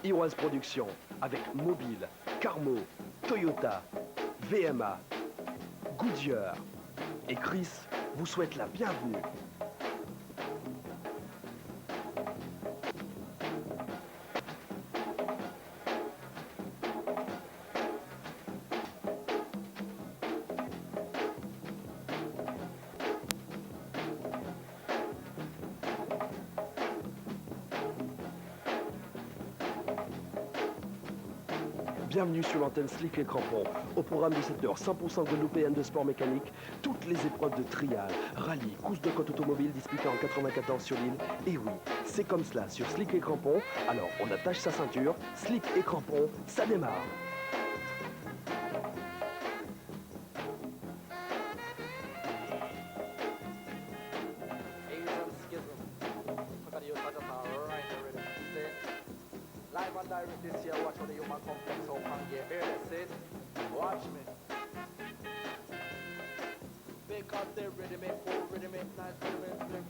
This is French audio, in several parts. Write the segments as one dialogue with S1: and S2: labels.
S1: Iroise Productions, avec Mobile, Carmo, Toyota, VMA, Goodyear et Chris vous souhaite la bienvenue. Bienvenue sur l'antenne Slick et Crampon. Au programme de cette heure, 100% guadeloupéenne de sport mécanique, toutes les épreuves de trial, rallye, course de côte automobile disputées en 94 sur l'île. Et oui, c'est comme cela sur Slick et Crampon. Alors on attache sa ceinture, Slick et Crampon, ça démarre.
S2: Live and direct this year, watch how the human complex out and get here, that's it. Watch me. Because they ready make cool, ready make nice,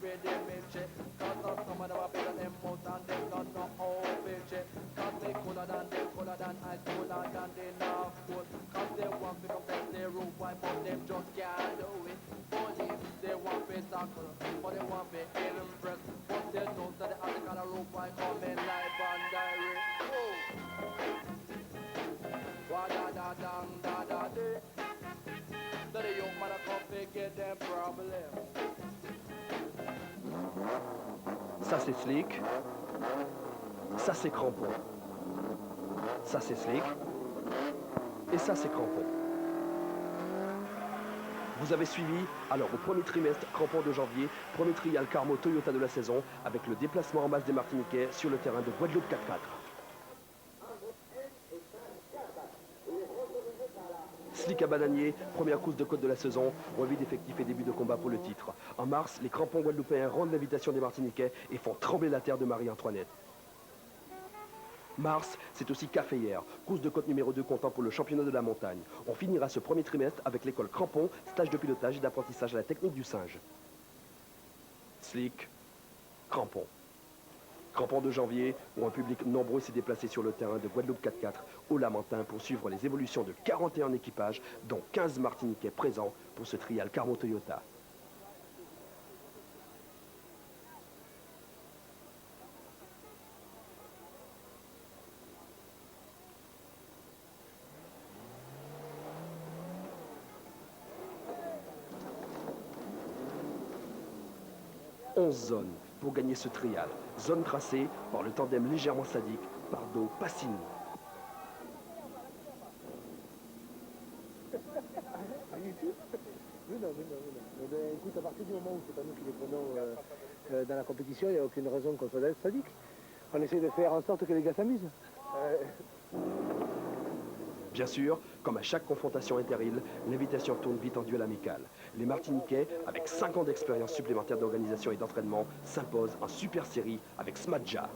S2: ready make check. Cause not some of them are bigger than most and they got no OBJ. Cause they cooler than ice, cooler than they love food. Cause they want to complex their roof, why but them just can't do it. Police, they want to tackle, but they want to impress. But they know that the other kind of roof, why coming live and direct.
S1: Ça c'est Slick, ça c'est Crampon, ça c'est Slick, et ça c'est Crampon. Vous avez suivi, alors au premier trimestre, Crampon de janvier, premier trial Carmo Toyota de la saison, avec le déplacement en masse des Martiniquais sur le terrain de Guadeloupe 4x4. Slick à Bananier, première course de côte de la saison, revue d'effectifs et début de combat pour le titre. En mars, les crampons guadeloupéens rendent l'invitation des Martiniquais et font trembler la terre de Marie-Antoinette. Mars, c'est aussi Caféière, course de côte numéro 2 comptant pour le championnat de la montagne. On finira ce premier trimestre avec l'école Crampon, stage de pilotage et d'apprentissage à la technique du singe. Slick, Crampon. Crampon de janvier, où un public nombreux s'est déplacé sur le terrain de Guadeloupe 4x4 au Lamentin pour suivre les évolutions de 41 équipages, dont 15 Martiniquais présents pour ce trial Carmo Toyota. Zones pour gagner ce trial. Zone tracée par le tandem légèrement sadique Pardo-Passini.
S3: Écoute, à partir du moment où c'est pas nous qui les prenons dans la compétition, il n'y a aucune raison qu'on soit sadique. On essaie de faire en sorte que les gars s'amusent.
S1: Bien sûr, comme à chaque confrontation interile, l'invitation tourne vite en duel amical. Les Martiniquais, avec 5 ans d'expérience supplémentaire d'organisation et d'entraînement, s'imposent en super série avec Smadja.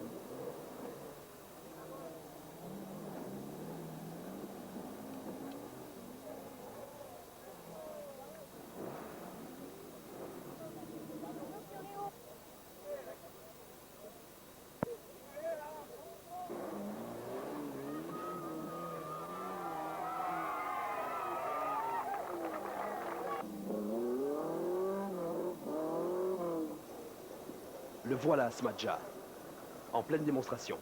S1: Le voilà, Smadja, en pleine démonstration.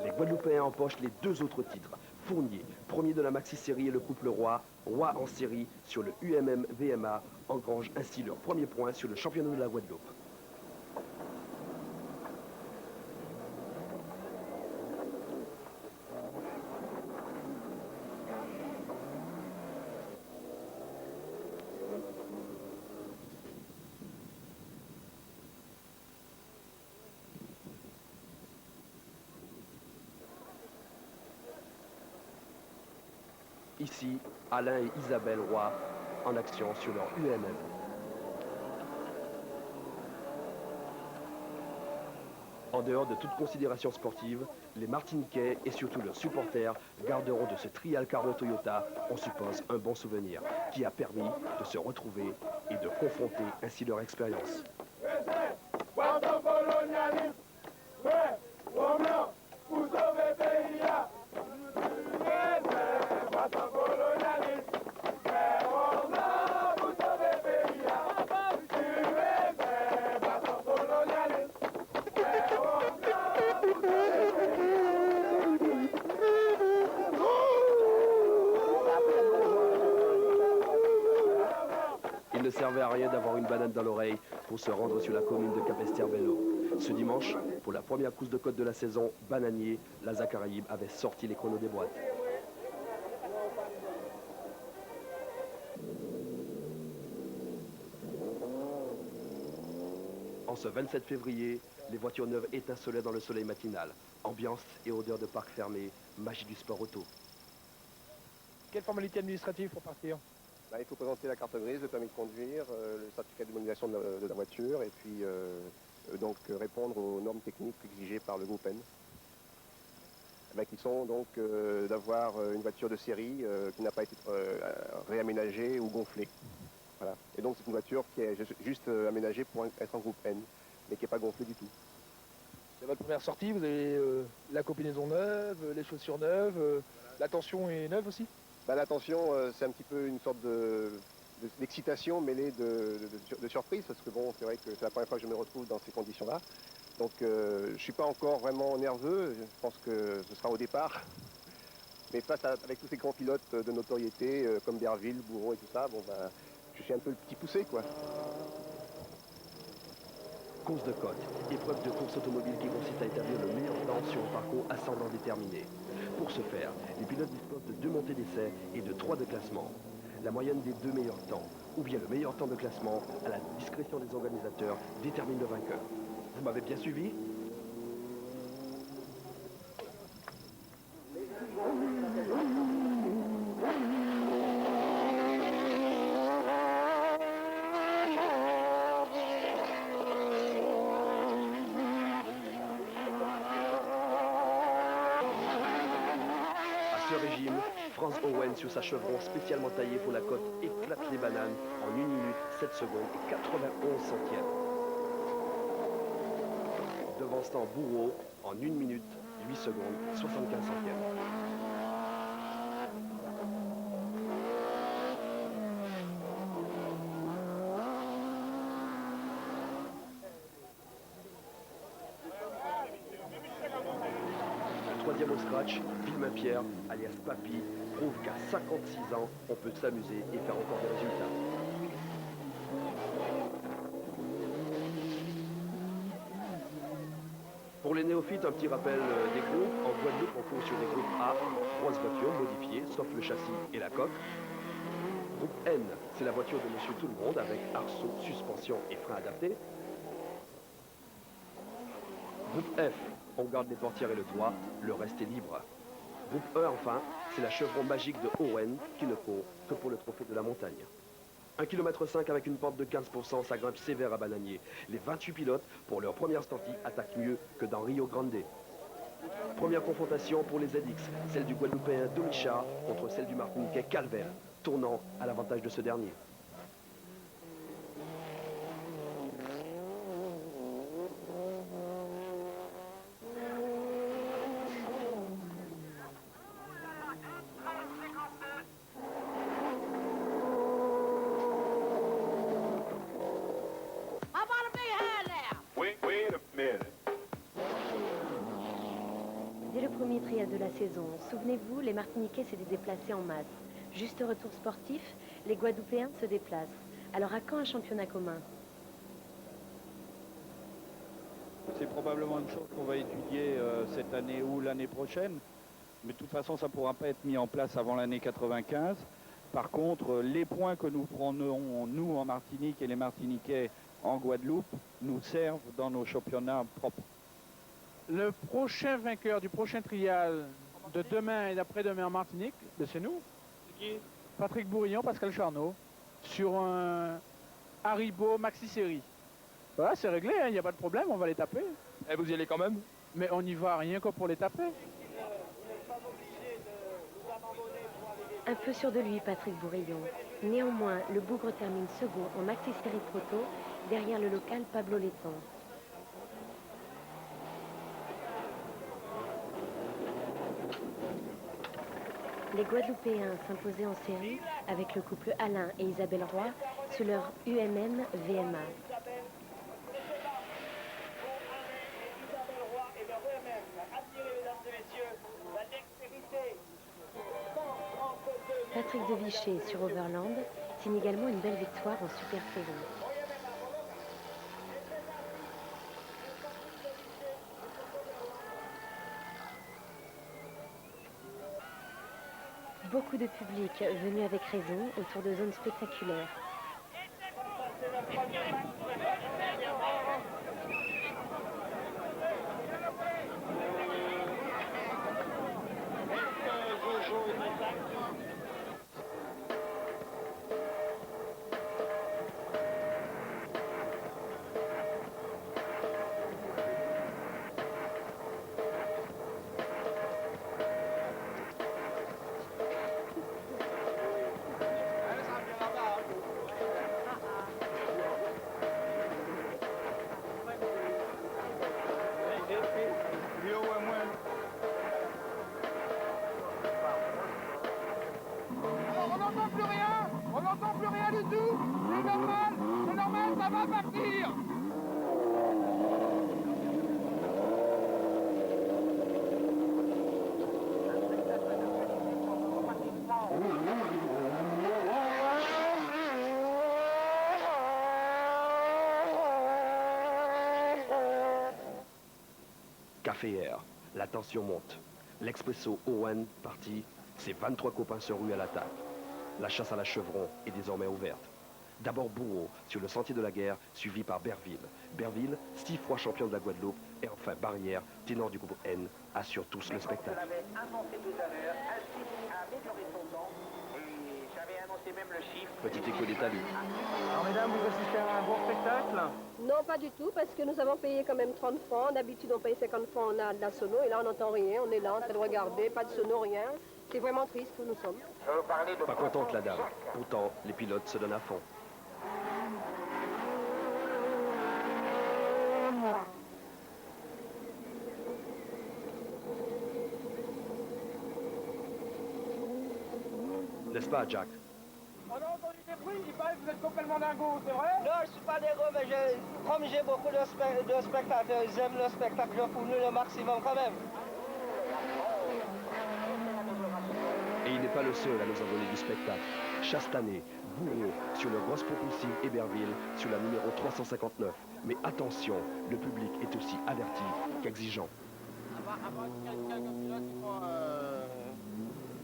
S1: Les Guadeloupéens empochent les 2 autres titres. Fournier, premier de la maxi-série et le couple Roi en série sur le UMM VMA, engrange ainsi leur premier point sur le championnat de la Guadeloupe. Ici, Alain et Isabelle Roy en action sur leur UMM. En dehors de toute considération sportive, les Martiniquais et surtout leurs supporters garderont de ce trial Carmo Toyota, on suppose, un bon souvenir qui a permis de se retrouver et de confronter ainsi leur expérience. Il ne servait à rien d'avoir une banane dans l'oreille pour se rendre sur la commune de Capestervello. Ce dimanche, pour la première course de côte de la saison, bananier, l'Asa Caraïbe avait sorti les chronos des boîtes. En ce 27 février, les voitures neuves étincelaient dans le soleil matinal. Ambiance et odeur de parc fermé, magie du sport auto.
S4: Quelle formalité administrative pour partir?
S5: Il faut présenter la carte grise, le permis de conduire, le certificat de mobilisation de la voiture et puis donc répondre aux normes techniques exigées par le groupe N. Qui sont donc d'avoir une voiture de série qui n'a pas été réaménagée ou gonflée. Voilà. Et donc c'est une voiture qui est juste aménagée pour être en groupe N, mais qui n'est pas gonflée du tout.
S4: C'est votre première sortie, vous avez la combinaison neuve, les chaussures neuves, la tension est neuve aussi?
S5: La tension, c'est un petit peu une sorte d'excitation mêlée de surprise, parce que bon, c'est vrai que c'est la première fois que je me retrouve dans ces conditions-là. Donc je ne suis pas encore vraiment nerveux, je pense que ce sera au départ. Mais avec tous ces grands pilotes de notoriété, comme Berville, Bourreau et tout ça, je suis un peu le petit poussé, quoi.
S1: Course de côte, épreuve de course automobile qui consiste à établir le meilleur temps sur un parcours ascendant déterminé. Pour ce faire, les pilotes disposent de 2 montées d'essai et de 3 de classement. La moyenne des 2 meilleurs temps, ou bien le meilleur temps de classement, à la discrétion des organisateurs, détermine le vainqueur. Vous m'avez bien suivi ? Régime, Franz Owen sur sa chevron spécialement taillée pour la côte éclate les bananes en 1 minute 7 secondes et 91 centièmes. Devançant Bourreau en 1 minute 8 secondes 75 centièmes. Troisième au scratch, Villemin-Pierre, alias Papy, prouve qu'à 56 ans, on peut s'amuser et faire encore des résultats. Pour les néophytes, un petit rappel des groupes. En Guadeloupe, on court sur des groupes A, 3 voitures modifiées, sauf le châssis et la coque. Groupe N, c'est la voiture de Monsieur Tout-le-Monde avec arceau, suspension et frein adaptés. Groupe F, on garde les portières et le toit, le reste est libre. Groupe E, enfin, c'est la chevron magique de Owen qui ne court que pour le trophée de la montagne. 1,5 km avec une pente de 15%, ça grimpe sévère à Bananier. Les 28 pilotes, pour leur première sortie, attaquent mieux que dans Rio Grande. Première confrontation pour les ZX, celle du Guadeloupéen Domichard contre celle du Martiniquais Calvel, tournant à l'avantage de ce dernier.
S6: Dès le premier trial de la saison, souvenez-vous, les Martiniquais s'étaient déplacés en masse. Juste retour sportif, les Guadeloupéens se déplacent. Alors à quand un championnat commun?
S7: C'est probablement une chose qu'on va étudier cette année ou l'année prochaine. Mais de toute façon, ça ne pourra pas être mis en place avant l'année 95. Par contre, les points que nous prenons, nous, en Martinique et les Martiniquais en Guadeloupe, nous servent dans nos championnats propres.
S4: Le prochain vainqueur du prochain trial de demain et d'après-demain en Martinique, c'est nous. Patrick Bourillon, Pascal Charnot, sur un Haribo Maxi Série. Voilà, c'est réglé, il n'y a pas de problème, on va les taper.
S8: Et vous y allez quand même?
S4: Mais on n'y va rien que pour les taper.
S9: Vous n'êtes pas obligé de nous abandonner pour aller les
S6: Un peu sûr de lui, Patrick Bourillon. Néanmoins, le Bougre termine second en maxi-série proto, derrière le local Pablo Letton. Les Guadeloupéens s'imposaient en série avec le couple Alain et Isabelle Roy sur leur UMM VMA. Patrick de Vichy sur Overland signe également une belle victoire en super série. Beaucoup de public venu avec raison autour de zones spectaculaires.
S2: On n'entend plus rien. On n'entend plus rien du tout. C'est normal, ça va partir.
S1: Café Air, la tension monte. L'Expresso Owen parti, ses 23 copains se ruent à l'attaque. La chasse à la chevron est désormais ouverte. D'abord Bourreau sur le sentier de la guerre, suivi par Berville. Berville, 6 fois champion de la Guadeloupe, et enfin Barrière, ténor du groupe N, assure tous le spectacle. Petit écho des talus.
S4: Alors mesdames, vous assistez à un bon spectacle?
S8: Non, pas du tout, parce que nous avons payé quand même 30 francs. D'habitude, on paye 50 francs, on a de la sono, et là, on n'entend rien. On est là, en train de regarder, pas de sono, rien. C'est vraiment triste où nous sommes.
S1: Pas contente la dame. Pourtant, les pilotes se donnent à fond. N'est-ce pas, Jack?
S2: On a entendu des bruits, il paraît que vous êtes complètement dingo, c'est vrai?
S9: Non, je suis pas dingo, mais comme j'ai beaucoup de spectateurs, j'aime le spectacle, je fournis le maximum quand même.
S1: Et il n'est pas le seul à nous en donner du spectacle. Chastanet, Bourreau sur le Grosse Propulsive Héberville sur la numéro 359. Mais attention, le public est aussi averti qu'exigeant.
S2: Quelques pilotes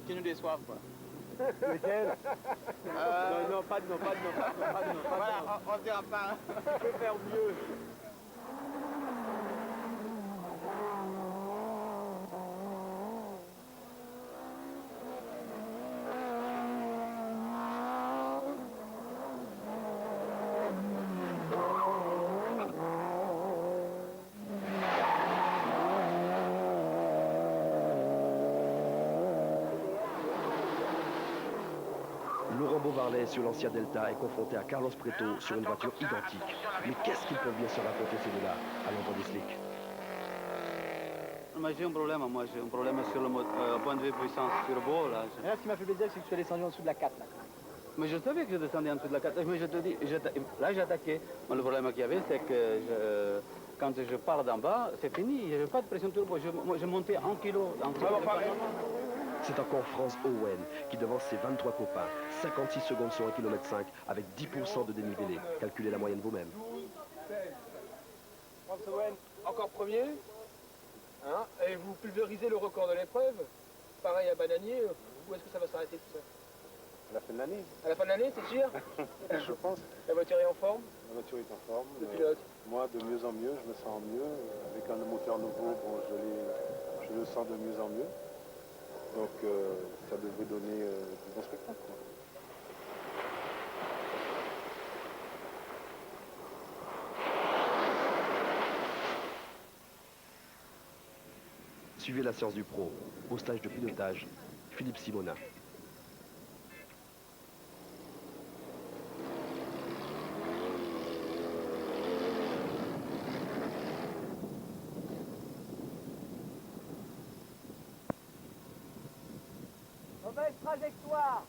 S2: qui nous déçoivent, quoi.
S3: Lesquels non, pas de nom.
S2: Voilà, on ne dira pas.
S3: Tu peux faire mieux.
S1: Laurent Beauvarlet sur l'ancien Delta est confronté à Carlos Preto sur une voiture identique. Mais qu'est-ce qu'ils peuvent bien se raconter ces deux-là à l'ombre des slicks?
S10: Moi j'ai un problème sur le point de vue puissance turbo. Là,
S3: Là, ce qui m'a fait plaisir, c'est que tu es descendu en dessous de la 4. Là.
S10: Mais je savais que je descendais en dessous de la 4. Mais je te dis, là j'ai attaqué. Mais le problème qu'il y avait, c'est que quand je pars d'en bas, c'est fini. Je n'avais pas de pression turbo. Je montais 1 kilo.
S1: C'est encore France Owen qui devance ses 23 copains. 56 secondes sur 1,5 km avec 10% de dénivelé. Calculez la moyenne vous-même.
S3: France Owen, encore premier. Hein, et vous pulvérisez le record de l'épreuve. Pareil à Bananier. Où est-ce que ça va s'arrêter tout ça?
S5: À la fin de l'année,
S3: À la fin de l'année, c'est sûr?
S5: je pense.
S3: La voiture est en forme?
S5: La voiture est en forme.
S3: Le pilote?
S5: Moi, de mieux en mieux, je me sens mieux. Avec un moteur nouveau, bon, je le sens de mieux en mieux. Donc, ça devrait donner du bon spectacle, quoi.
S1: Suivez la séance du pro. Au stage de pilotage, Philippe Simonin.
S11: nouvelle trajectoire.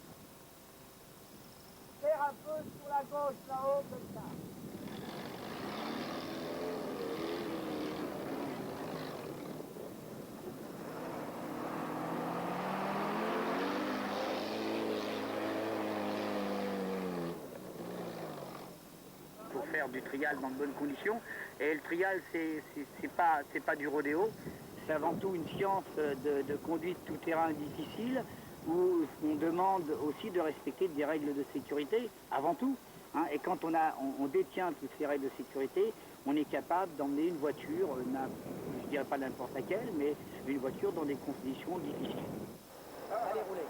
S11: Faire un peu sur la gauche, là-haut, comme ça.
S12: Pour faire du trial dans de bonnes conditions. Et le trial, c'est pas du rodéo. C'est avant tout une science de conduite tout-terrain difficile où on demande aussi de respecter des règles de sécurité, avant tout. Hein. Et quand on détient toutes ces règles de sécurité, on est capable d'emmener une voiture, je dirais pas n'importe laquelle, mais une voiture dans des conditions difficiles.
S11: Allez, roulez.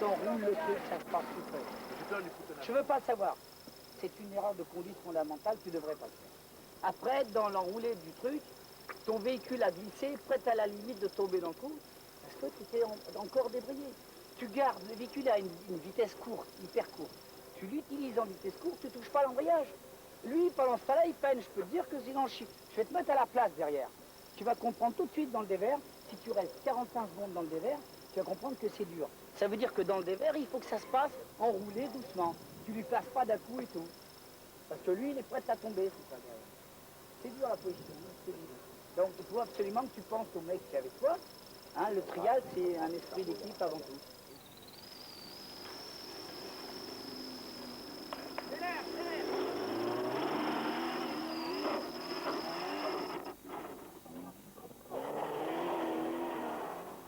S11: Roule le truc, ça se passe tout près. Je veux pas le savoir. C'est une erreur de conduite fondamentale, tu devrais pas le faire. Après, dans l'enroulé du truc, ton véhicule a glissé, prêt à la limite de tomber dans le coup, parce que tu t'es encore débrayé. Tu gardes, le véhicule a une vitesse courte, hyper courte. Tu l'utilises en vitesse courte, tu touches pas l'embrayage. Lui, pendant ce temps-là, il peine. Je peux te dire que sinon, je vais te mettre à la place derrière. Tu vas comprendre tout de suite dans le dévers, si tu restes 45 secondes dans le dévers, tu vas comprendre que c'est dur. Ça veut dire que dans le dévers, il faut que ça se passe enroulé doucement. Tu lui places pas d'un coup et tout. Parce que lui, il est prêt à tomber. C'est dur la position. C'est dur. Donc il faut absolument que tu penses au mec qui est avec toi. Hein, le trial, c'est un esprit d'équipe avant tout.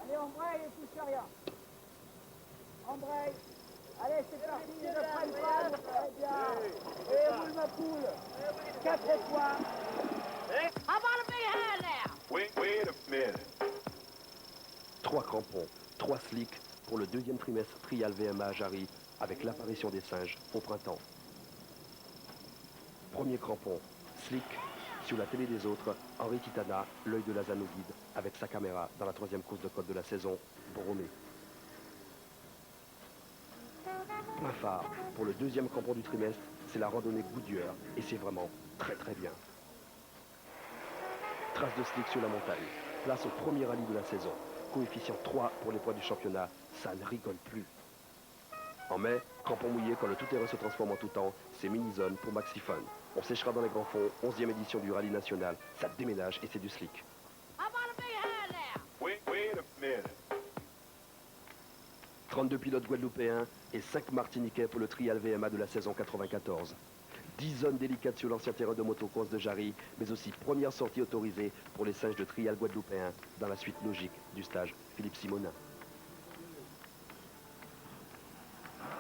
S11: Allez, embraye et touche rien. Embraye. Allez, c'est parti, ne freine pas. Très bien. Et roule ma poule. 4 points.
S13: How about a big hand now?
S1: Wait a minute. 3 crampons, 3 slicks pour le deuxième trimestre trial VMA à Jarry avec l'apparition des singes au printemps. Premier crampon, slick, sur la télé des autres, Henri Titana, l'œil de la Zano guide, avec sa caméra dans la 3e course de côte de la saison, Bromé. Plein phare, pour le deuxième crampon du trimestre, c'est la randonnée Goodyear, et c'est vraiment très très bien. Trace de slick sur la montagne, place au premier rallye de la saison, coefficient 3 pour les poids du championnat, ça ne rigole plus. En mai, crampon mouillé quand le tout-terrain se transforme en tout temps, c'est mini-zone pour Maxi Fun. On séchera dans les grands fonds, 11e édition du rallye national, ça déménage et c'est du slick.
S13: How about a big hand now?
S1: Wait a minute. 32 pilotes guadeloupéens et 5 martiniquais pour le trial VMA de la saison 94. 10 zones délicates sur l'ancien terrain de motocross de Jarry, mais aussi première sortie autorisée pour les singes de trial guadeloupéens dans la suite logique du stage Philippe Simonin.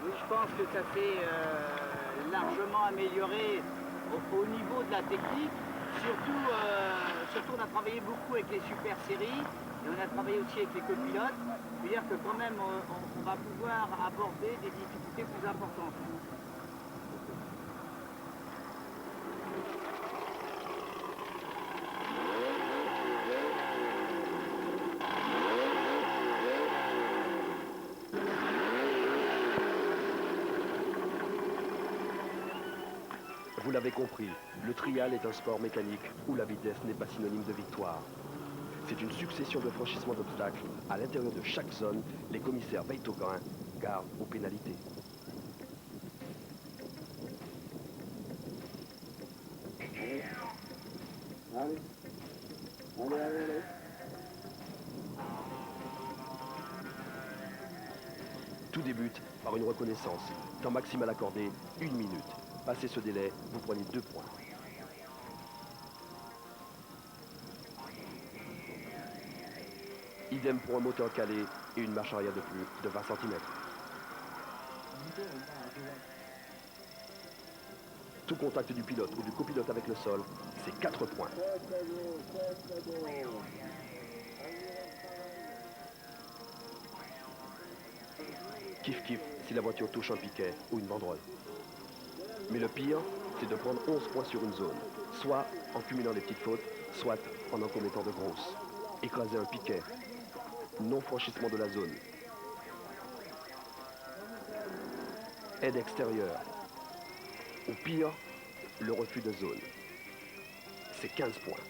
S12: Oui, je pense que ça s'est largement amélioré au niveau de la technique. Surtout, on a travaillé beaucoup avec les super séries et on a travaillé aussi avec les copilotes. C'est-à-dire que quand même, on va pouvoir aborder des difficultés plus importantes.
S1: Vous l'avez compris, le trial est un sport mécanique où la vitesse n'est pas synonyme de victoire. C'est une succession de franchissements d'obstacles. À l'intérieur de chaque zone, les commissaires veillent au grain, gare aux pénalités.
S10: Allez.
S1: Tout débute par une reconnaissance. Temps maximal accordé, 1 minute. Passez ce délai, vous prenez 2 points. Idem pour un moteur calé et une marche arrière de plus de 20 cm. Tout contact du pilote ou du copilote avec le sol, c'est 4 points. Kiff si la voiture touche un piquet ou une banderole. Mais le pire, c'est de prendre 11 points sur une zone, soit en cumulant des petites fautes, soit en en commettant de grosses. Écraser un piquet, non-franchissement de la zone, aide extérieure, ou pire, le refus de zone. C'est 15 points.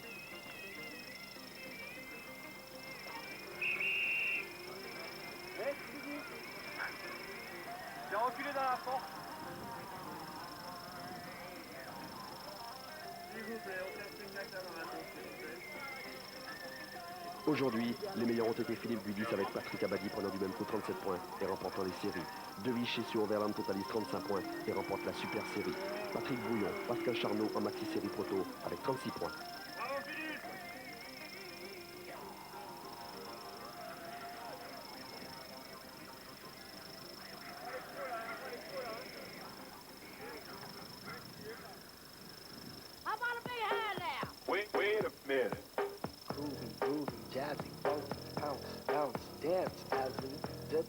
S2: J'ai reculé dans la porte. S'il vous plaît, on fait une accélération, s'il vous plaît.
S1: Aujourd'hui, les meilleurs ont été Philippe Guidis avec Patrick Abadi prenant du même coup 37 points et remportant les séries. De Vichy sur Overland totalise 35 points et remporte la super série. Patrick Bouillon, Pascal Charnot en maxi série proto avec 36 points.
S2: Bravo Philippe!
S13: How about a big hand there?
S2: Wait a minute.
S3: Groovy, jazzy, funky, bounce, dance, as in dip.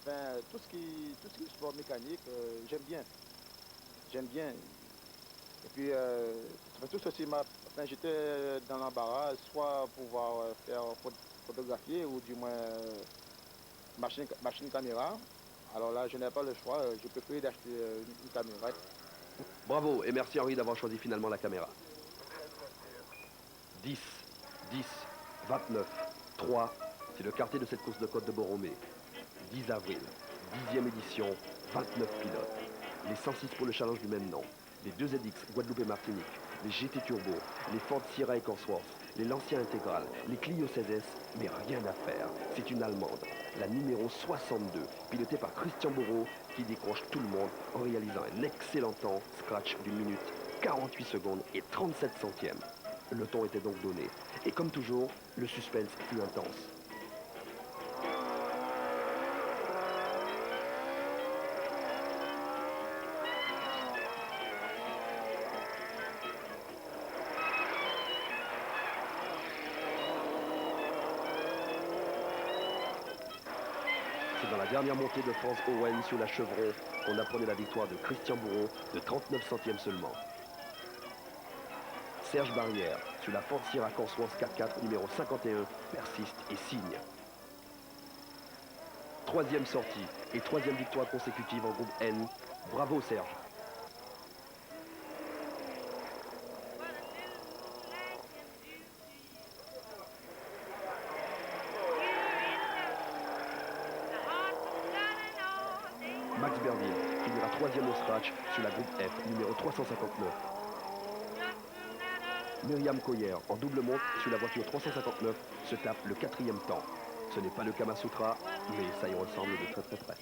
S14: Ben, tout ce qui est sport mécanique, j'aime bien. J'aime bien. Et puis, tout ceci j'étais dans l'embarras, soit pouvoir faire photographier ou du moins machine caméra. Alors là, je n'ai pas le choix, je préfère d'acheter une caméra.
S1: Bravo et merci Henri d'avoir choisi finalement la caméra. 10, 29, 3, c'est le quartier de cette course de côte de Borromée. 10 avril, 10e édition, 29 pilotes. Les 106 pour le challenge du même nom. Les 2 ZX Guadeloupe et Martinique, les GT Turbo, les Ford Sierra et Cosworth, les Lancia Integral, les Clio 16S, mais rien à faire. C'est une Allemande, la numéro 62, pilotée par Christian Bourreau, qui décroche tout le monde en réalisant un excellent temps, scratch d'une minute, 48 secondes et 37 centièmes. Le ton était donc donné. Et comme toujours, le suspense fut intense. C'est dans la dernière montée de France Owen sur la Chevron qu'on apprenait la victoire de Christian Bourreau de 39 centièmes seulement. Serge Barrière, sur la Ford Sierra Cosworth 4x4 numéro 51, persiste et signe. 3e sortie et 3e victoire consécutive en groupe N. Bravo Serge. Max Berville finira 3e au scratch sur la groupe F numéro 359. Myriam Coyer, en double monte sur la voiture 359, se tape le 4e temps. Ce n'est pas le Kama Sutra, mais ça y ressemble de très près.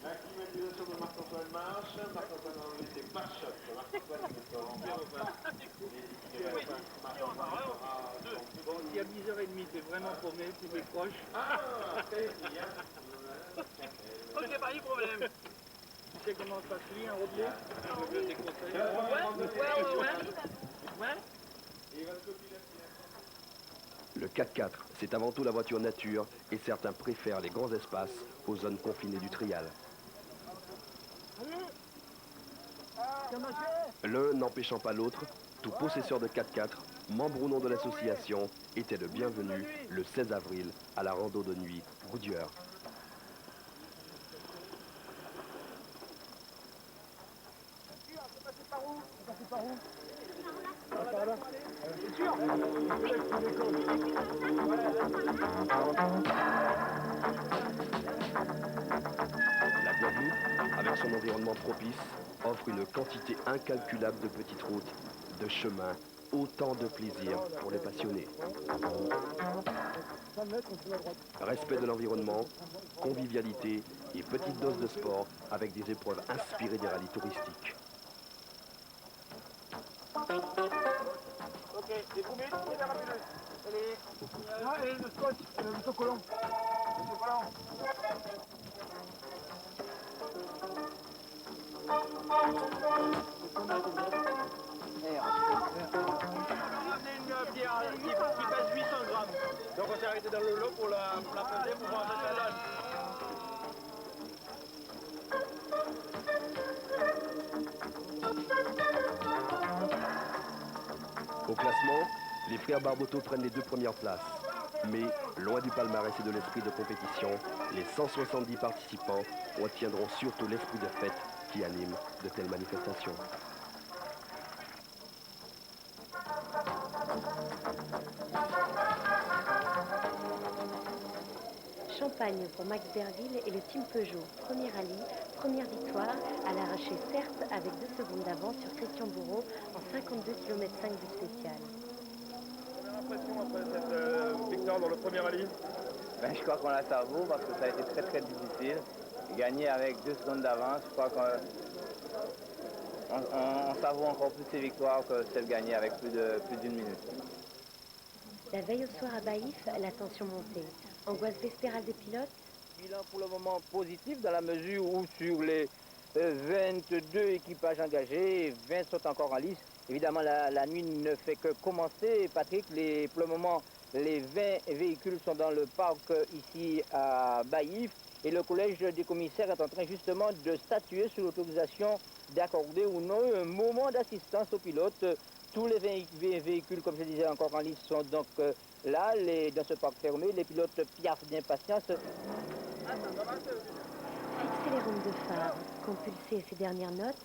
S2: Acclimatisation de Marc-Antoine Marche. Marc-Antoine Henry, c'est marche. Marc-Antoine,
S10: Bon, si à 10h30 t'es vraiment paumé, tu décroches.
S2: Ah, très bien.
S10: Ok, pas de problème. Tu sais comment ça se lit un robier? Je veux des conseils. Ouais.
S1: Le 4x4, c'est avant tout la voiture nature et certains préfèrent les grands espaces aux zones confinées du trial. L'un n'empêchant pas l'autre, tout possesseur de 4x4, membre ou non de l'association, était le bienvenu le 16 avril à la rando de nuit Goodyear.
S3: Par où? Par là. voiture.
S1: La Guadeloupe, avec son environnement propice, offre une quantité incalculable de petites routes, de chemins, autant de plaisir pour les passionnés. Respect de l'environnement, convivialité et petite dose de sport avec des épreuves inspirées des rallyes touristiques.
S3: Ok, des poumées, vers la pilule. Et le scotch, l'autocollant. L'autocollant.
S14: Une bière qui pèse 800 grammes. Donc on s'est arrêté dans le lot pour la peser pour voir ce que ça donne.
S1: Au classement, les frères Barboteau prennent les 2 premières places. Mais, loin du palmarès et de l'esprit de compétition, les 170 participants retiendront surtout l'esprit de fête qui anime de telles manifestations.
S6: Champagne pour Max Berville et le team Peugeot. Premier rallye, première victoire, à l'arraché certes avec 2 secondes d'avance sur Christian Bourreau en 52 km 5 du spécial.
S14: Quelle impression après cette victoire dans le premier rallye?
S9: Je crois qu'on la savoure parce que ça a été très très difficile. Gagner avec 2 secondes d'avance, je crois qu'on savoure encore plus ces victoires que celles gagnées avec plus d'une minute.
S6: La veille au soir à Baïf, la tension montait. Angoisse vespérale des pilotes.
S9: Bilan pour le moment positif dans la mesure où sur les 22 équipages engagés, 20 sont encore en lice. Évidemment, la nuit ne fait que commencer. Patrick, pour le moment, les 20 véhicules sont dans le parc ici à Baïf. Et le collège des commissaires est en train justement de statuer sur l'autorisation d'accorder ou non un moment d'assistance aux pilotes. Tous les véhicules, comme je disais, encore en lice sont donc là, dans ce parc fermé. Les pilotes piaffent d'impatience.
S6: Fixer les rondes de phare, compulser ses dernières notes,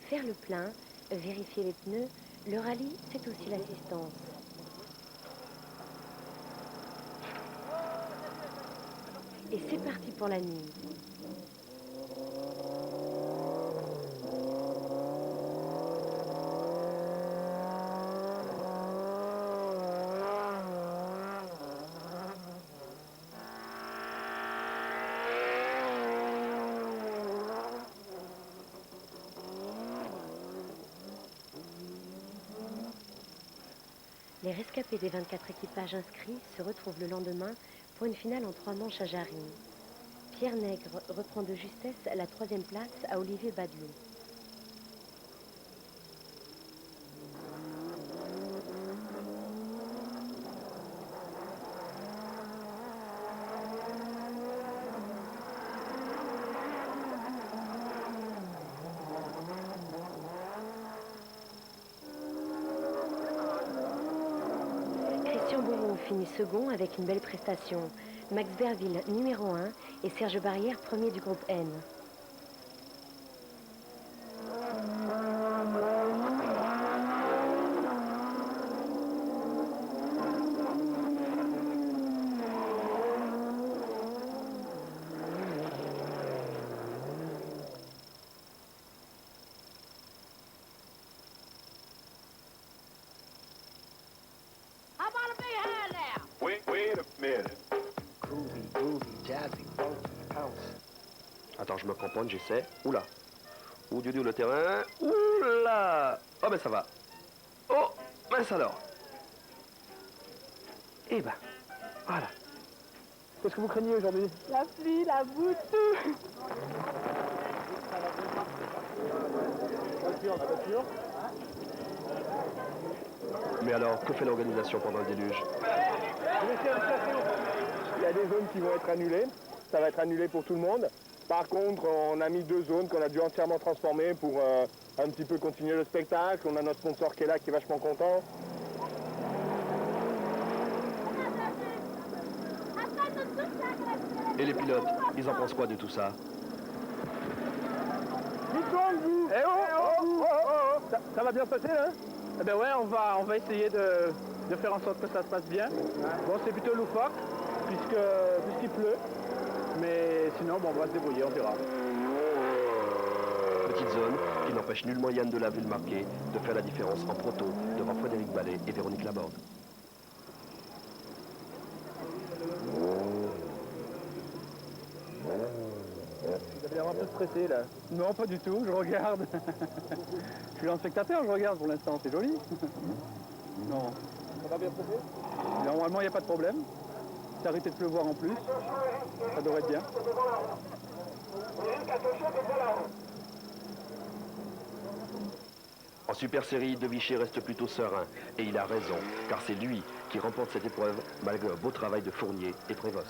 S6: faire le plein, vérifier les pneus, le rallye, c'est aussi l'assistance. Et c'est parti pour la nuit. Les rescapés des 24 équipages inscrits se retrouvent le lendemain pour une finale en 3 manches à Jarry. Pierre Nègre reprend de justesse la 3e place à Olivier Badiou. Christian Bourreau finit second avec une belle prestation. Max Berville numéro 1 et Serge Barrière premier du groupe N.
S13: How about a big hand now?
S5: Wait a minute.
S1: Attends, je me cramponne, j'essaie. Oula. Ouh, le terrain. Oula. Oh, ben ça va. Oh, mince alors. Eh ben, voilà.
S3: Qu'est-ce que vous craignez aujourd'hui?
S8: La pluie, la boue, tout.
S3: La voiture.
S1: Mais alors, que fait l'organisation pendant le déluge?
S14: Il y a des zones qui vont être annulées. Ça va être annulé pour tout le monde. Par contre, on a mis 2 zones qu'on a dû entièrement transformer pour un petit peu continuer le spectacle. On a notre sponsor qui est là, qui est vachement content.
S1: Et les pilotes, ils en pensent quoi de tout ça?
S14: Ça va bien se passer là?
S4: Eh ben ouais, on va essayer de de faire en sorte que ça se passe bien. Bon, c'est plutôt loufoque, puisqu'il pleut. Mais sinon, bon, on va se débrouiller, on verra.
S1: Petite zone qui n'empêche nullement Yann de la ville marquée de faire la différence en proto devant Frédéric Ballet et Véronique Laborde.
S4: Vous avez l'air un peu stressé là. Non, pas du tout, je regarde. Je suis un spectateur, je regarde pour l'instant, c'est joli. Non. Ça va bien se passer? Normalement, il n'y a pas de problème. C'est arrêté de pleuvoir en plus. Ça devrait être bien.
S1: En Super Série, De Vichy reste plutôt serein, et il a raison, car c'est lui qui remporte cette épreuve malgré un beau travail de Fournier et Prévost.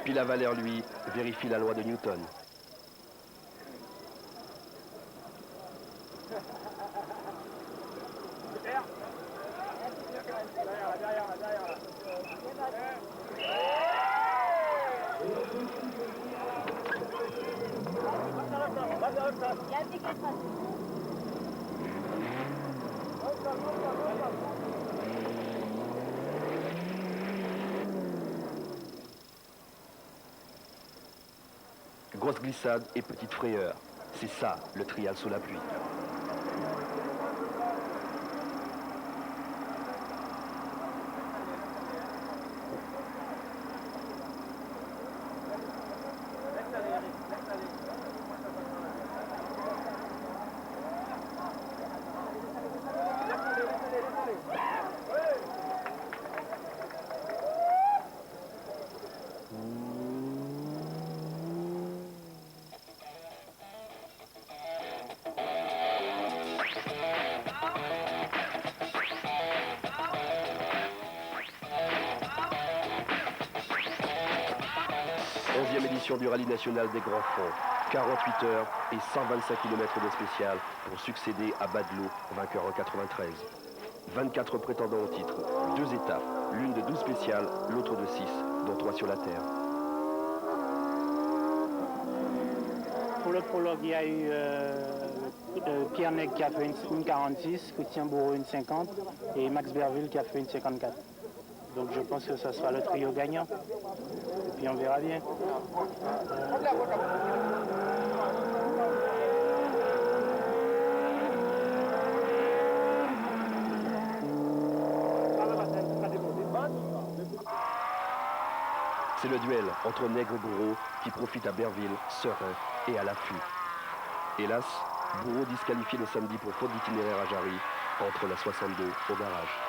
S1: Puis la Valère, lui, vérifie la loi de Newton. Grosse glissade et petite frayeur. C'est ça, le trial sous la pluie. Du rallye national des Grands Fonds, 48 heures et 125 km de spécial pour succéder à Badelot, vainqueur en 93. 24 prétendants au titre, 2 étapes, l'une de 12 spéciales, l'autre de 6, dont 3 sur la terre.
S15: Pour le prologue, il y a eu Pierre Nègre qui a fait une 46, Christian Bourreau une 50 et Max Berville qui a fait une 54. Donc je pense que ce sera le trio gagnant. Et puis on verra bien.
S1: C'est le duel entre Nègre et Bourreau qui profite à Berville, serein et à l'affût. Hélas, Bourreau disqualifié le samedi pour faute d'itinéraire à Jarry, entre la 62 au garage.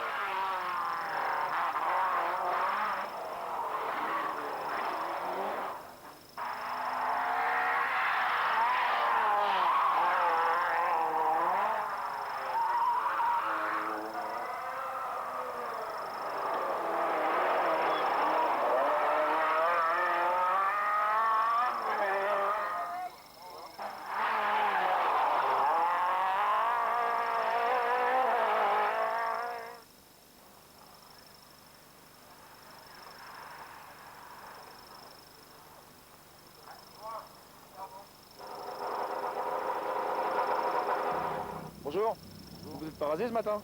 S14: Bonjour. Vous êtes pas rasé ce matin?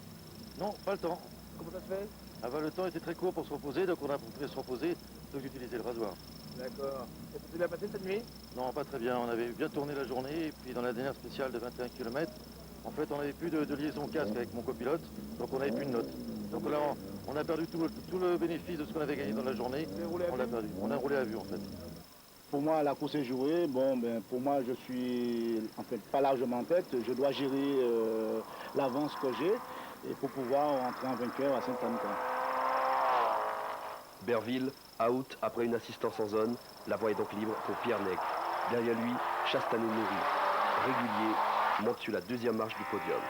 S10: Non, pas le temps.
S14: Comment ça se fait?
S10: Ah bah, le temps était très court pour se reposer, donc on a préféré se reposer, donc j'ai utilisé le rasoir.
S14: D'accord. Ça s'est bien passé cette nuit?
S10: Non, pas très bien. On avait bien tourné la journée, et puis dans la dernière spéciale de 21 km, en fait, on n'avait plus de liaison casque avec mon copilote, donc on n'avait plus de notes. Donc là, on a perdu tout le bénéfice de ce qu'on avait gagné dans la journée. On l'a perdu. On a roulé à vue, en fait.
S16: Pour moi, la course est jouée. Bon, pour moi, je suis en fait pas largement en tête. Je dois gérer l'avance que j'ai et pour pouvoir rentrer en vainqueur à Saint-Antoine.
S1: Berville, out après une assistance en zone. La voie est donc libre pour Pierre Nègre. Derrière lui, Chastanet Nourri, régulier, monte sur la deuxième marche du podium.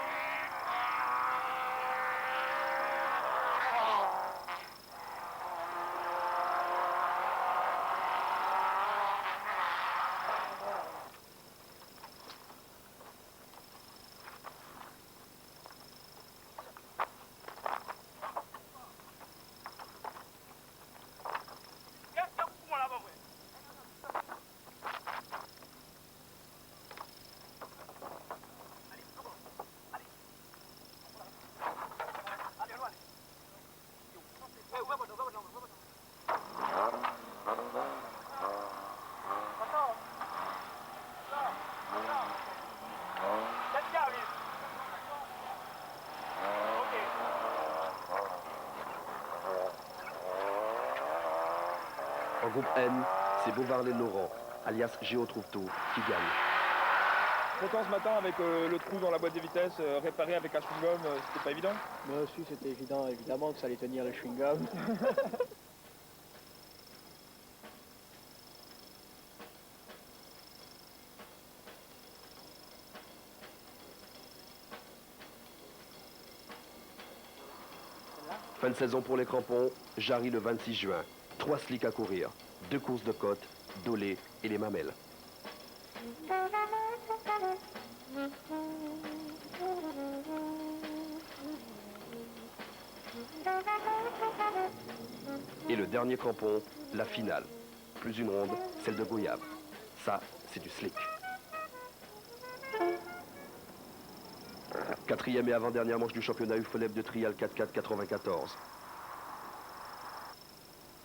S1: En groupe N, c'est Beauvarlais-Laurent, alias Géo Trouve Tout, qui gagne.
S17: Pourtant ce matin avec le trou dans la boîte de vitesse réparé avec un chewing-gum, c'était pas évident?
S3: Moi aussi c'était évident, évidemment que ça allait tenir le chewing-gum.
S1: Fin de saison pour les crampons, Jarry le 26 juin. 3 slicks à courir, 2 courses de côte, Dolé et les Mamelles. Et le dernier crampon, la finale. Plus une ronde, celle de Goyave. Ça, c'est du slick. Quatrième et avant-dernière manche du championnat UFOLEB de trial 4x4 94.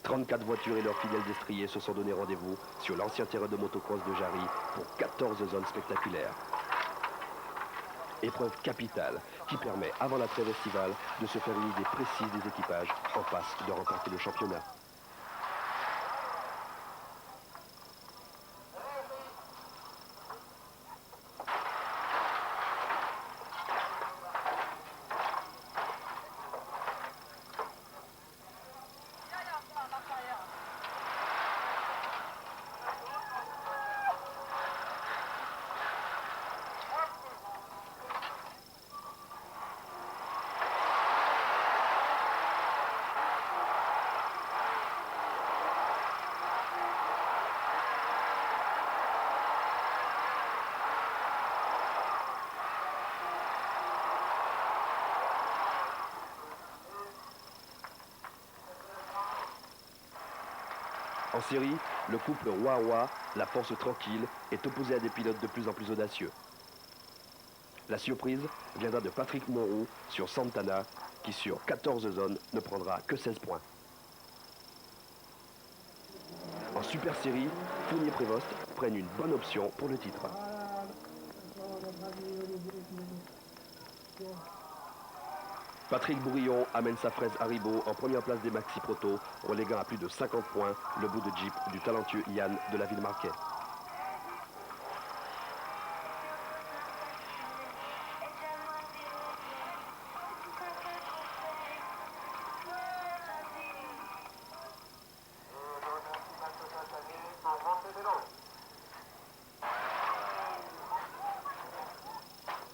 S1: 34 voitures et leurs fidèles destriers se sont donné rendez-vous sur l'ancien terrain de motocross de Jarry pour 14 zones spectaculaires. Épreuve capitale qui permet, avant la trêve estivale, de se faire une idée précise des équipages en passe de remporter le championnat. En série, le couple Wawa, la force tranquille, est opposé à des pilotes de plus en plus audacieux. La surprise viendra de Patrick Monroe sur Santana, qui sur 14 zones ne prendra que 16 points. En super série, Fournier-Prévost prennent une bonne option pour le titre. Patrick Bourillon amène sa fraise Haribo en première place des Maxi Proto, reléguant à plus de 50 points le bout de Jeep du talentueux Yann de la ville Marquet.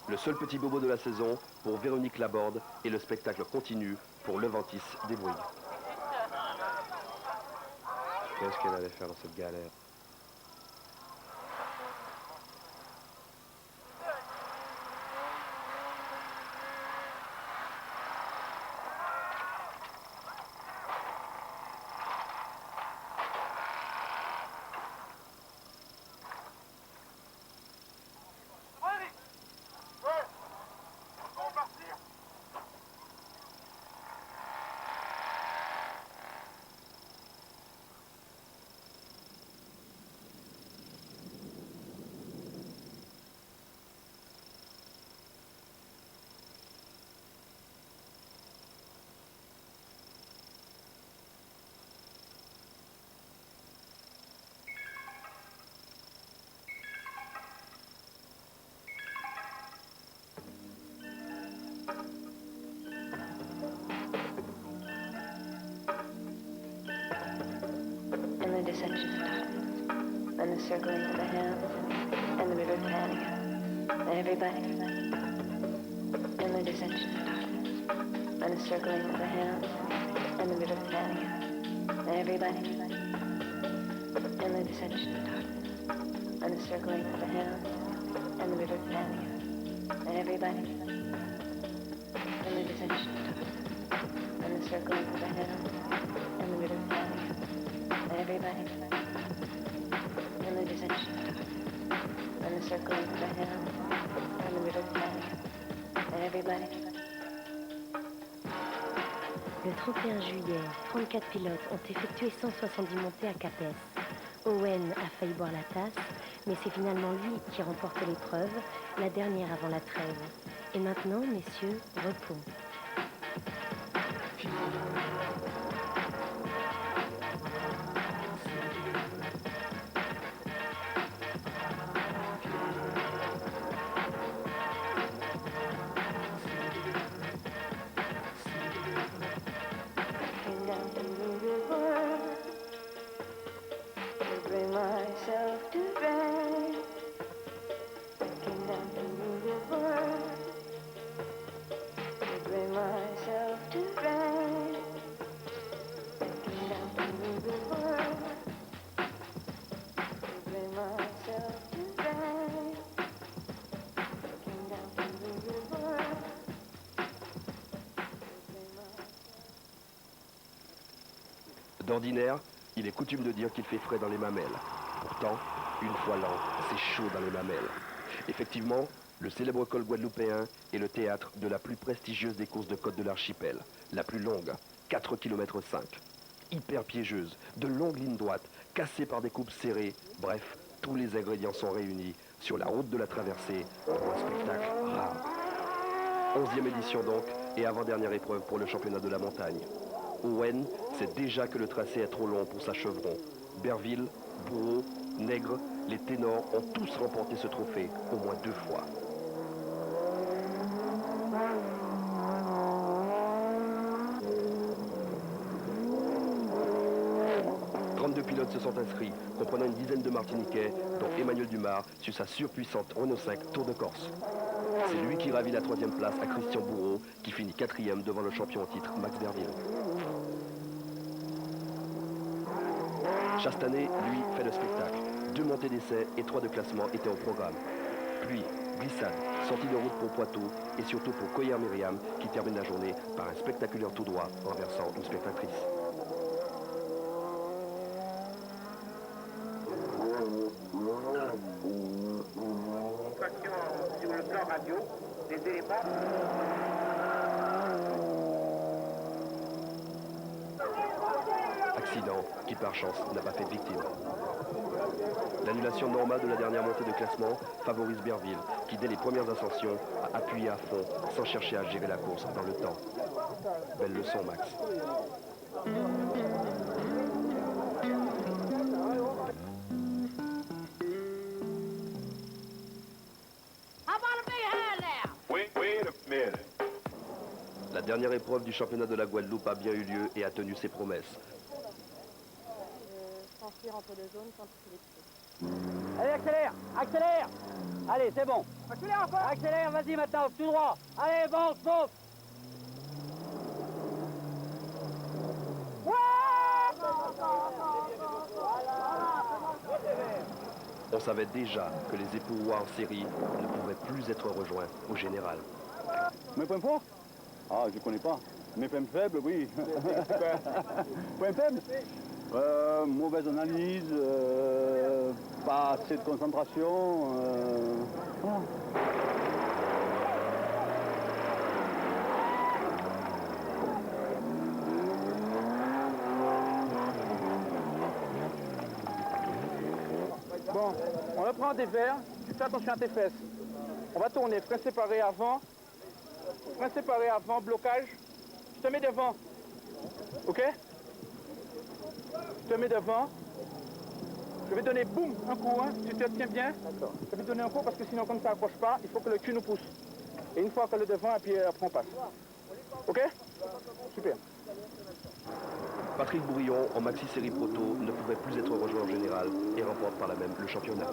S1: Le seul petit bobo de la saison pour Véronique Laborde et le spectacle continue pour Leventis des Bouygues. Qu'est-ce qu'elle allait faire dans cette galère?
S6: Dissension of darkness, and the circling of the hands, and the river panning, and everybody, and the dissension of darkness, and the circling of the hands, and the river panning, and everybody, and the dissension of darkness, and the circling of the hands, and the river panning, and everybody, and the dissension of darkness, and the circling of the hands, and the river panning. Everybody, and the dissension of darkness, and the circling of the hands, and the river panning, and everybody. Le 31 juillet, 34 pilotes ont effectué 170 montées à Capes. Owen a failli boire la tasse, mais c'est finalement lui qui remporte l'épreuve, la dernière avant la trêve. Et maintenant, messieurs, repos.
S1: D'ordinaire, il est coutume de dire qu'il fait frais dans les mamelles. Pourtant, une fois l'an, c'est chaud dans les mamelles. Effectivement, le célèbre col guadeloupéen est le théâtre de la plus prestigieuse des courses de côte de l'archipel, la plus longue, 4 km 5. Hyper piégeuse, de longues lignes droites, cassées par des coupes serrées, bref, tous les ingrédients sont réunis sur la route de la traversée pour un spectacle rare. 11e édition donc, et avant-dernière épreuve pour le championnat de la montagne. Owen sait déjà que le tracé est trop long pour sa chevron. Berville, Bourreau, Nègre, les ténors ont tous remporté ce trophée au moins 2 fois. Deux pilotes se sont inscrits, comprenant une dizaine de Martiniquais, dont Emmanuel Dumas sur sa surpuissante Renault 5 Tour de Corse. C'est lui qui ravit la 3e place à Christian Bourreau, qui finit 4e devant le champion au titre Max Berville. Chastanet, lui, fait le spectacle. 2 montées d'essai et 3 de classement étaient au programme. Puis, glissade, sortie de route pour Poitou et surtout pour Coyer-Myriam, qui termine la journée par un spectaculaire tout droit renversant une spectatrice.
S12: Sur le plan radio, des éléments.
S1: Accident qui par chance n'a pas fait de victime. L'annulation normale de la dernière montée de classement favorise Berville, qui dès les premières ascensions a appuyé à fond sans chercher à gérer la course dans le temps. Belle leçon, Max. La dernière épreuve du championnat de la Guadeloupe a bien eu lieu et a tenu ses promesses.
S18: S'enfuir entre deux zones quand il est
S11: Allez, accélère, accélère. Allez, c'est bon.
S18: Accélère encore.
S11: Accélère, vas-y maintenant, tout droit. Allez, monte, monte.
S1: On savait déjà que les épouvoirs en série ne pouvaient plus être rejoints au général.
S19: Mes points forts? Ah, je connais pas. Mes points faibles, oui. Points faibles? Mauvaise analyse, pas assez de concentration. Voilà.
S4: Bon, on reprend des verres, tu fais attention à tes fesses. On va tourner, frein séparé avant, blocage. Je te mets devant, ok? Je te mets devant. Je vais donner, boum, un coup, hein. Tu te tiens bien. Je vais donner un coup parce que sinon comme ça accroche pas, il faut que le cul nous pousse. Et une fois que le devant, et puis après on passe. Ok? Super.
S1: Patrick Bourillon, en maxi série proto, ne pouvait plus être rejoint en général et remporte par la même le championnat.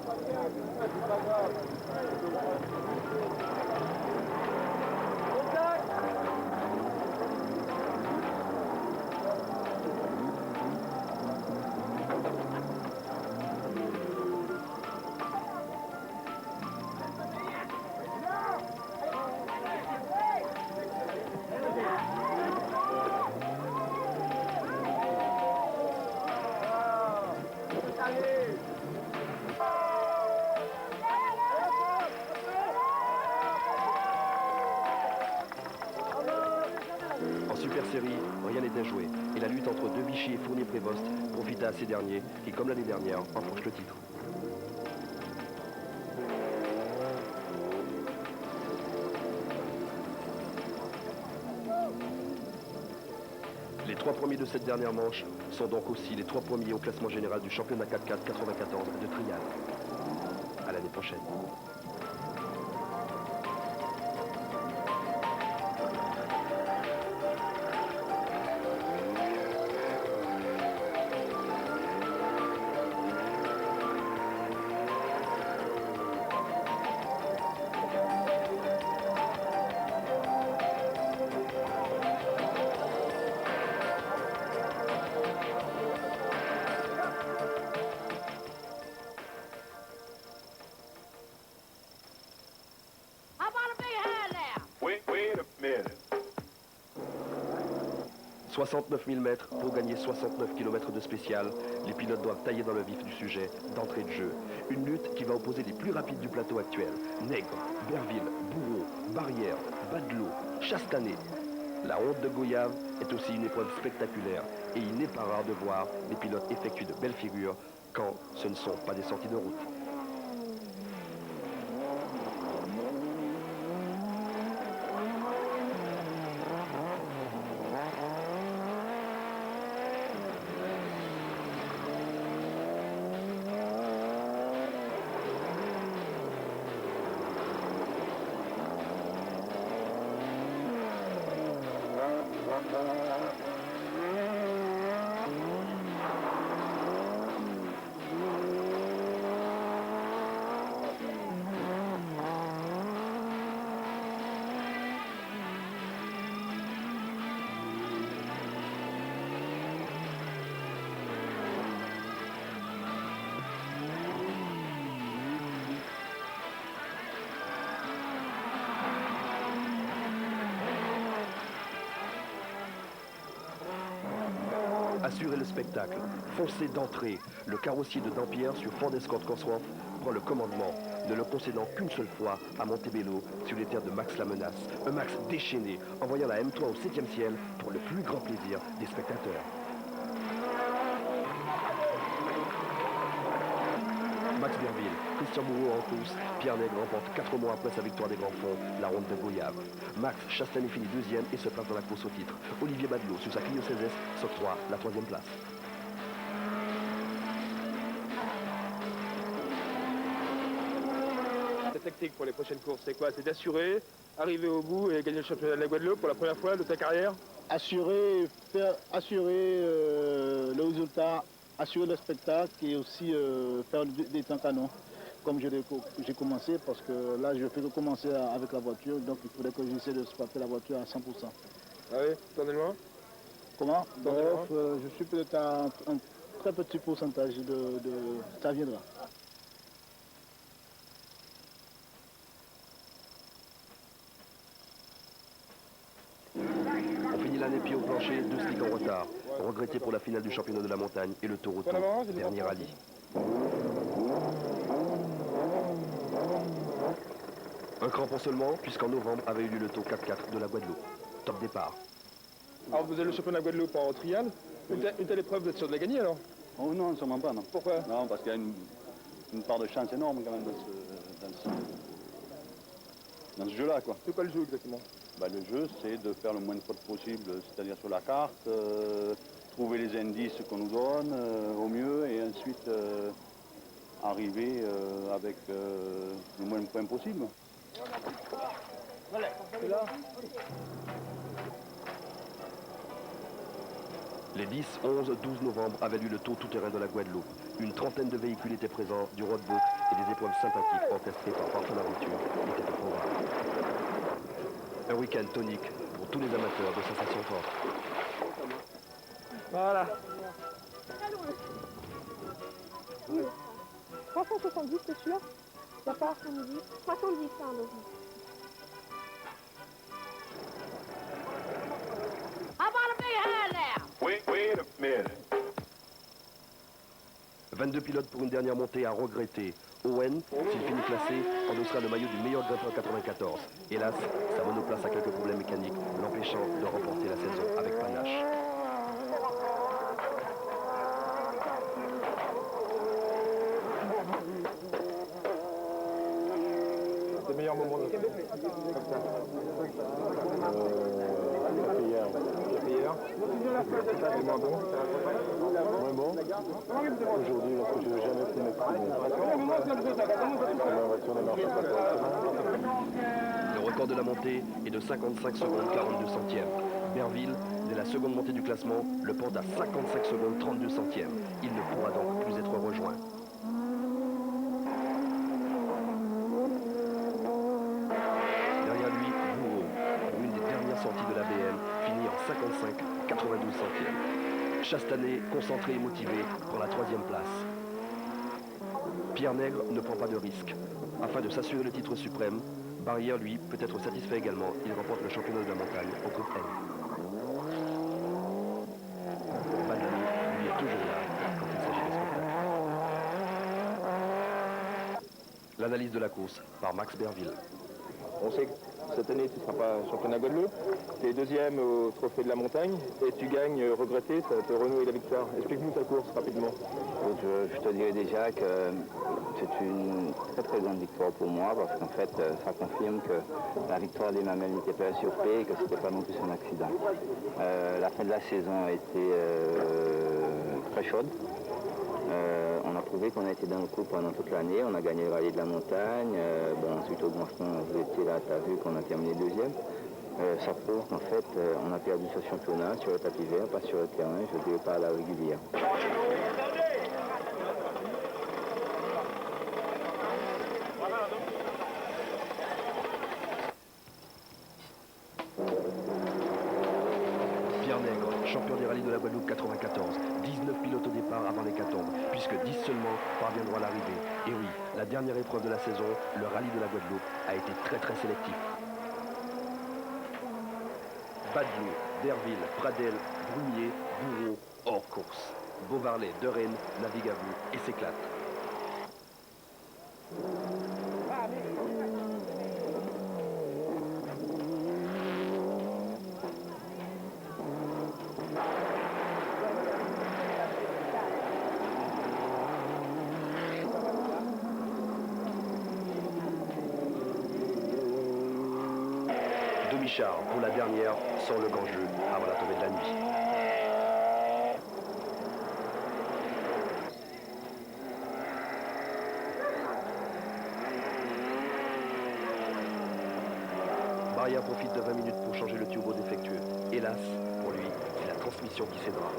S1: En super série, rien n'était joué et la lutte entre De Vichy et Fournier-Prévost profita à ces derniers qui, comme l'année dernière, empochent le titre. Les 3 premiers de cette dernière manche sont donc aussi les 3 premiers au classement général du championnat 4x4 94 de trial. À l'année prochaine. 69 000 mètres pour gagner 69 km de spécial. Les pilotes doivent tailler dans le vif du sujet d'entrée de jeu. Une lutte qui va opposer les plus rapides du plateau actuel. Nègre, Berville, Bourreau, Barrière, Batelot, Chastanet. La honte de Goyave est aussi une épreuve spectaculaire et il n'est pas rare de voir les pilotes effectuer de belles figures quand ce ne sont pas des sorties de route. Assurer le spectacle, foncer d'entrée, le carrossier de Dampierre sur Ford Escort Cosworth prend le commandement, ne le concédant qu'une seule fois à Montebello sur les terres de Max la Menace. Un Max déchaîné, envoyant la M3 au 7e ciel pour le plus grand plaisir des spectateurs. Max Berville, Christian Bourreau en course, Pierre Nègre remporte 4 mois après sa victoire des Grands Fonds, la ronde de Goyave. Max Chastanet finit 2e et se place dans la course au titre. Olivier Batelot, sur sa Clio 16S, s'octroie la 3e place.
S17: Ta tactique pour les prochaines courses, c'est quoi? C'est d'assurer, arriver au bout et gagner le championnat de la Guadeloupe pour la première fois de ta carrière?
S16: Assurer le résultat, assurer le spectacle et aussi faire des temps canons, comme j'ai commencé, parce que là je fais que commencer avec la voiture, donc il faudrait que j'essaie de exploiter la voiture à 100%.
S17: Ah oui? T'en es loin?
S16: Comment? Je suis peut-être à un très petit pourcentage de ça viendra.
S1: On finit l'année pied au plancher, 2 slicks en retard. Regretté pour la finale du championnat de la montagne et le Tour Auto, dernier rallye. Un crampon seulement, puisqu'en novembre avait eu lieu le Tour 4x4 de la Guadeloupe. Top départ.
S17: Alors vous avez le championnat de la Guadeloupe en trial. Une telle épreuve, vous êtes sûr de la gagner alors?
S19: Oh non, sûrement pas, non.
S17: Pourquoi?
S19: Non, parce qu'il y a une part de chance énorme quand même dans ce jeu-là, quoi.
S17: C'est quoi le jeu exactement?
S19: Bah, le jeu, c'est de faire le moins de fautes possible, c'est-à-dire sur la carte, trouver les indices qu'on nous donne au mieux et ensuite arriver avec le moins de points possible.
S17: Voilà, c'est là.
S1: Les 10, 11, 12 novembre avait lieu le Tour tout-terrain de la Guadeloupe. Une trentaine de véhicules étaient présents, du roadbook et des épreuves sympathiques orchestrées par Parfum Aventure étaient au programme. Un week-end tonique pour tous les amateurs de sensations fortes.
S17: Voilà.
S8: 370, c'est sûr? Ça part 70. 70, pardon.
S13: How about a big hand now?
S1: Wait a minute. 22 pilotes pour une dernière montée à regretter. Owen, s'il finit classé, endossera le maillot du meilleur grimpeur 94. Hélas, sa monoplace a quelques problèmes mécaniques, l'empêchant de remporter la saison avec panache.
S17: C'est le meilleur moment de comme ça. C'est moins bon.
S20: Moins bon. Aujourd'hui, parce que je n'ai jamais pu mettre la voiture ne marche pas correctement.
S1: Le record de la montée est de 55 secondes 42 centièmes. Berville, dès la seconde montée du classement, le porte à 55 secondes 32 centièmes. Il ne pourra donc plus être rejoint. Derrière lui, Bourreau, pour une des dernières sorties de la BM, finit en 55 92 centièmes. Chastanet, concentré et motivé, prend la 3e place. Pierre Nègre ne prend pas de risque. Afin de s'assurer le titre suprême, Barrière, lui, peut être satisfait également. Il remporte le championnat de la montagne au groupe N. L'analyse de la course par Max Berville.
S17: On sait que cette année, tu ne seras pas championnat Guadeloupe. Tu es deuxième au Trophée de la Montagne et tu gagnes regretté, ça te renouer la victoire. Explique-nous ta course rapidement.
S21: Je te dirais déjà que c'est une très très grande victoire pour moi parce qu'en fait, ça confirme que la victoire des Mamelles n'était pas un surpris et que ce n'était pas non plus un accident. La fin de la saison a été très chaude. On a prouvé qu'on a été dans le coup pendant toute l'année, on a gagné le rallye de la montagne, ensuite au Grand Fond, vous étiez là, tu as vu qu'on a terminé deuxième. Ça prouve qu'en fait, on a perdu ce championnat sur le tapis vert, pas sur le terrain, je ne dirais pas à la régulière.
S1: Pierre Nègre, champion des rallyes de la Guadeloupe 94. 19 pilotes au départ avant l'hécatombe, puisque 10 seulement parviendront à l'arrivée. Et oui, la dernière épreuve de la saison, le rallye de la Guadeloupe, a été très très sélectif. Badlou, Derville, Pradel, Brumier, Bourreau, hors course. Beauvarlet, De Rennes navigue à bout et s'éclate. Demi-char pour la dernière sans le grand jeu avant la tombée de la nuit. Baria profite de 20 minutes pour changer le turbo défectueux. Hélas, pour lui, c'est la transmission qui cédera.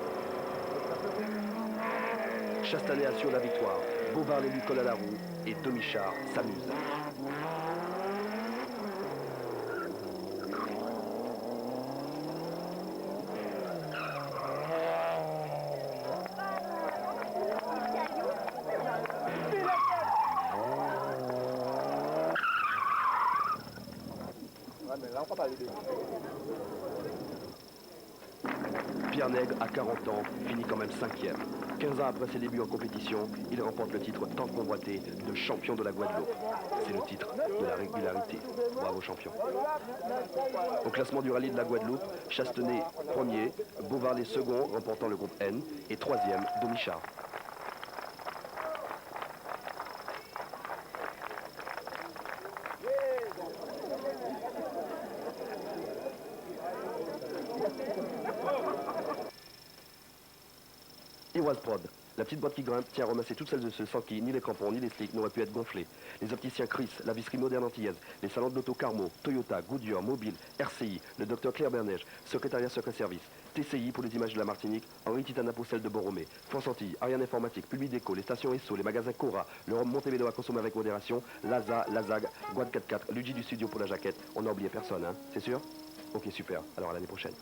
S1: Chastanet assure la victoire. Beauvarlet lui colle à la roue et Demi-char s'amuse. Pierre Nègre, à 40 ans, finit quand même 5e. 15 ans après ses débuts en compétition, il remporte le titre tant convoité de champion de la Guadeloupe. C'est le titre de la régularité. Bravo champion. Au classement du rallye de la Guadeloupe, Chastanet premier, Beauvarlet second, remportant le groupe N, et 3e, Demi-char. Iwas Prod, la petite boîte qui grimpe tient à ramasser toutes celles de ceux sans qui ni les crampons ni les slicks n'auraient pu être gonflés. Les opticiens Chris, la visserie moderne antillaise, les salons de l'auto Carmo, Toyota, Goodyear, Mobile, RCI, le docteur Claire Bernège, secrétariat Secret Service, TCI pour les images de la Martinique, Henri Titana pour celle de Borromée, France Antilles, Ariane Informatique, Publideco, les stations ESSO, les magasins Cora, le rhum Montevideo à consommer avec modération, Laza, Lazag, Guad 44, Luigi du studio pour la jaquette. On n'a oublié personne, hein, c'est sûr? Ok, super. Alors à l'année prochaine.